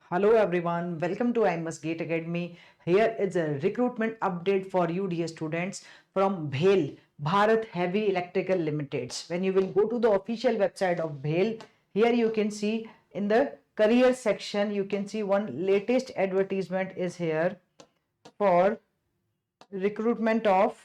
Hello everyone, welcome to IMS Gate Academy. Here is a recruitment update for you dear students from BHEL, Bharat Heavy Electrical Limited. When you will go to the official website of BHEL, here you can see in the career section, you can see one latest advertisement is here for recruitment of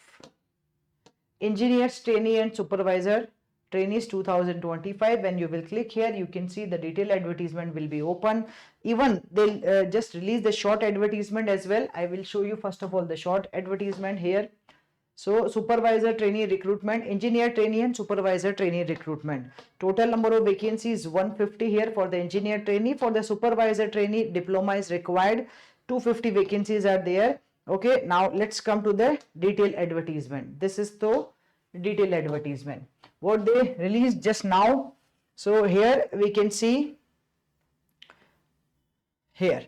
engineers, trainee and supervisor trainees 2025. When you will click here, you can see the detailed advertisement will be open. Even they'll just release the short advertisement as well. I will show you first of all the short advertisement here. So supervisor trainee recruitment, engineer trainee and supervisor trainee recruitment. Total number of vacancies 150 here for the engineer trainee. For the supervisor trainee, diploma is required. 250 vacancies are there. Okay, now let's come to the detailed advertisement. This is the detailed advertisement what they released just now. So here we can see here.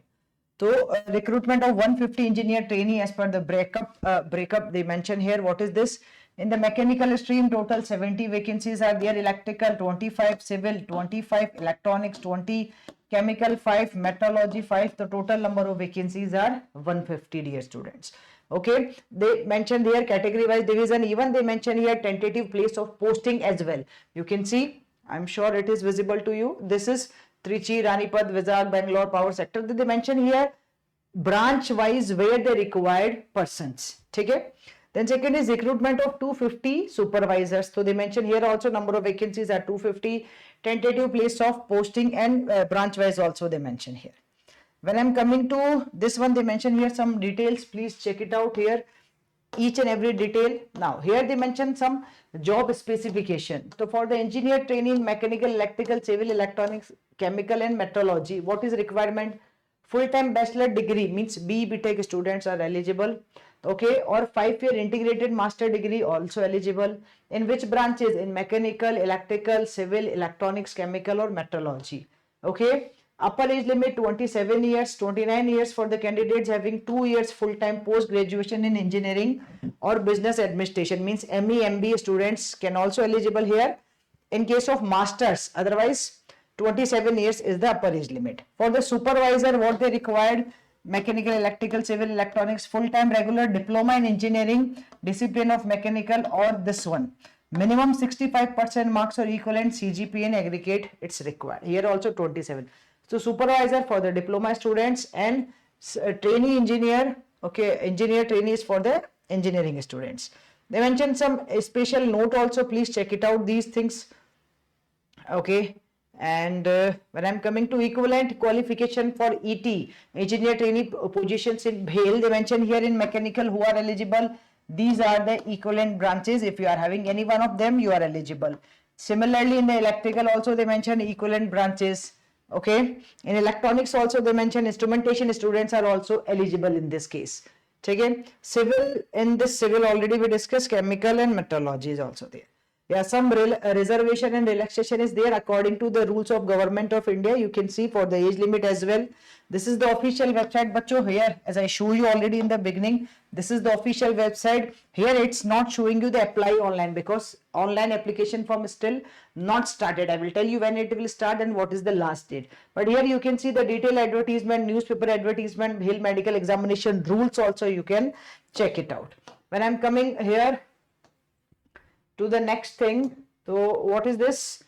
So recruitment of 150 engineer trainee as per the breakup they mention here. What is this? In the mechanical stream, total 70 vacancies are there. Electrical 25, civil 25, electronics 20, chemical 5, metallurgy 5. The total number of vacancies are 150 dear students. Okay, they mentioned here category wise division. Even they mention here tentative place of posting as well. You can see, I'm sure it is visible to you. This is Trichy, Ranipad, Vizag, Bangalore power sector. They mention here branch wise where they required persons. Okay. Then second is recruitment of 250 supervisors. So they mention here also number of vacancies are 250, tentative place of posting and branch wise also they mention here. When I'm coming to this one, they mention here some details. Please check it out here. Each and every detail. Now here they mention some job specification. So for the engineer training, mechanical, electrical, civil, electronics, chemical and metrology, what is requirement? Full-time bachelor degree means BE Tech students are eligible. Okay, or 5-year integrated master degree also eligible. In which branches? In mechanical, electrical, civil, electronics, chemical or metrology. Okay. Upper age limit 27 years, 29 years for the candidates having 2 years full-time post-graduation in engineering or business administration means ME, MBA students can also eligible here. In case of masters, otherwise 27 years is the upper age limit. For the supervisor, what they required? Mechanical, electrical, civil, electronics, full-time regular diploma in engineering, discipline of mechanical or this one. Minimum 65% marks or equivalent CGPA in aggregate it's required. Here also 27. So supervisor for the diploma students and trainee engineer, okay, engineer trainees for the engineering students. They mentioned some special note also, please check it out these things. Okay, and when I'm coming to equivalent qualification for ET, engineer trainee positions in BHEL, they mention here in mechanical who are eligible. These are the equivalent branches. If you are having any one of them, you are eligible. Similarly, in the electrical also they mention equivalent branches. Okay, in electronics also they mention instrumentation students are also eligible in this case. Again, civil, in this civil already we discussed, chemical and metrology is also there. Yeah, some reservation and relaxation is there according to the rules of Government of India. You can see for the age limit as well. This is the official website, bacho. Here, as I show you already in the beginning, this is the official website. Here it's not showing you the apply online because online application form is still not started. I will tell you when it will start and what is the last date. But here you can see the detailed advertisement, newspaper advertisement, BHEL medical examination rules also you can check it out. When I'm coming here to the next thing, so what is this?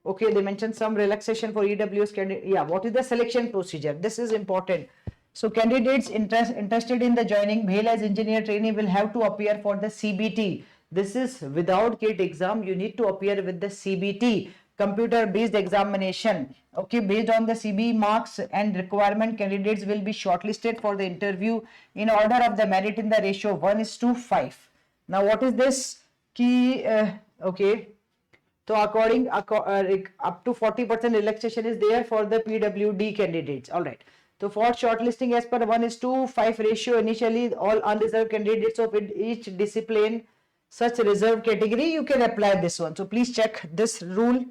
Okay, they mentioned some relaxation for EWS candidate. Yeah, what is the selection procedure? This is important. So candidates interested in the joining BHEL as engineer trainee will have to appear for the CBT. This is without GATE exam. You need to appear with the CBT, computer based examination. Okay, based on the CB marks and requirement, candidates will be shortlisted for the interview in order of the merit in the ratio 1:5. Now what is this? Key, okay. So according up to 40% relaxation is there for the PWD candidates. All right. So for shortlisting as per 1:5 ratio, initially all unreserved candidates of each discipline, such reserved category, you can apply this one. So please check this rule.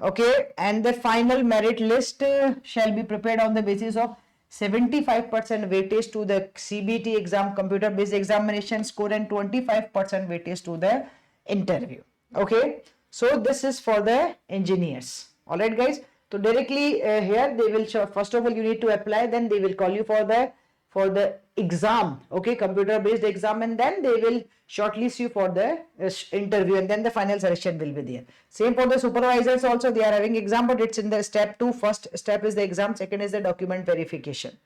Okay. And the final merit list shall be prepared on the basis of 75% weightage to the CBT exam, computer based examination score, and 25% weightage to the interview. Okay, so this is for the engineers. All right guys, So directly here they will show, first of all you need to apply, then they will call you for the exam, okay, computer based exam, and then they will shortlist you for the interview, and then the final selection will be there. Same for the supervisors also, they are having exam, but it's in the step 2. First step is the exam, second is the document verification.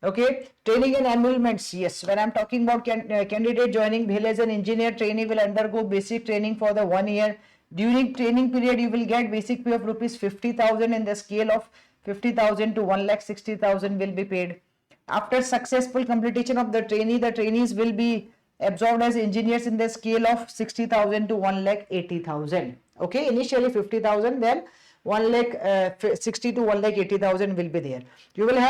Okay, training and emoluments. Yes, when I'm talking about candidate joining BHEL as an engineer trainee will undergo basic training for the 1 year. During training period, you will get basic pay of rupees 50,000 in the scale of 50,000 to 1,60,000 will be paid. After successful completion of the trainees will be absorbed as engineers in the scale of 60,000 to 1,80,000. Okay, initially 50,000, then 1,60 to 1,80,000 will be there. You will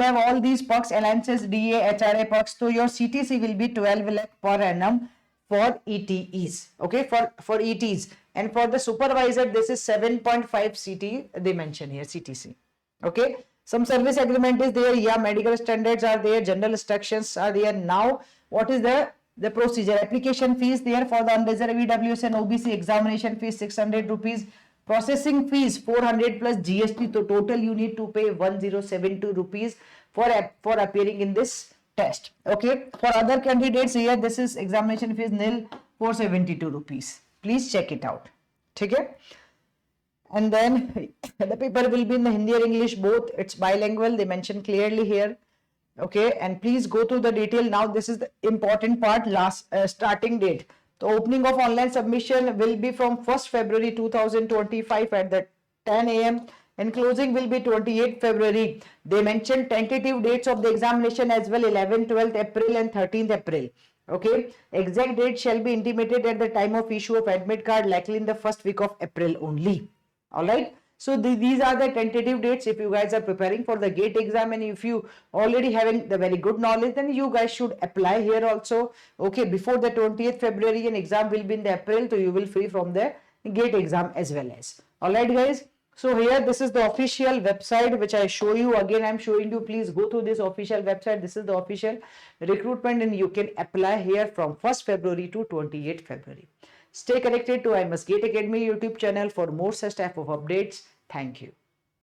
have all these perks, allowances, DA, HRA perks. So your CTC will be 12 lakh per annum for ETEs. Okay, for ETs. And for the supervisor, this is 7.5 CT, they mention here, CTC. Okay, some service agreement is there. Yeah, medical standards are there, general instructions are there. Now, what is the procedure? Application fees there for the unreserved EWS and OBC examination fees 600 rupees. Processing fees 400 plus GST, so total you need to pay 1072 rupees for appearing in this test. Okay, for other candidates here, this is examination fees nil, 472 rupees. Please check it out. Okay, and then the paper will be in the Hindi or English both. It's bilingual, they mention clearly here. Okay, and please go through the detail. Now this is the important part, last starting date. The opening of online submission will be from 1st February 2025 at the 10 a.m. and closing will be 28th February. They mentioned tentative dates of the examination as well, 11th, 12th April and 13th April. Okay, exact date shall be intimated at the time of issue of admit card, likely in the first week of April only. All right. So these are the tentative dates. If you guys are preparing for the GATE exam and if you already having the very good knowledge, then you guys should apply here also. Okay, before the 20th February, an exam will be in the April, so you will free from the GATE exam as well as. All right, guys. So here, this is the official website which I show you. Again, I'm showing you. Please go to this official website. This is the official recruitment, and you can apply here from 1st February to 28th February. Stay connected to IIMS GATE Academy YouTube channel for more such type of updates. Thank you.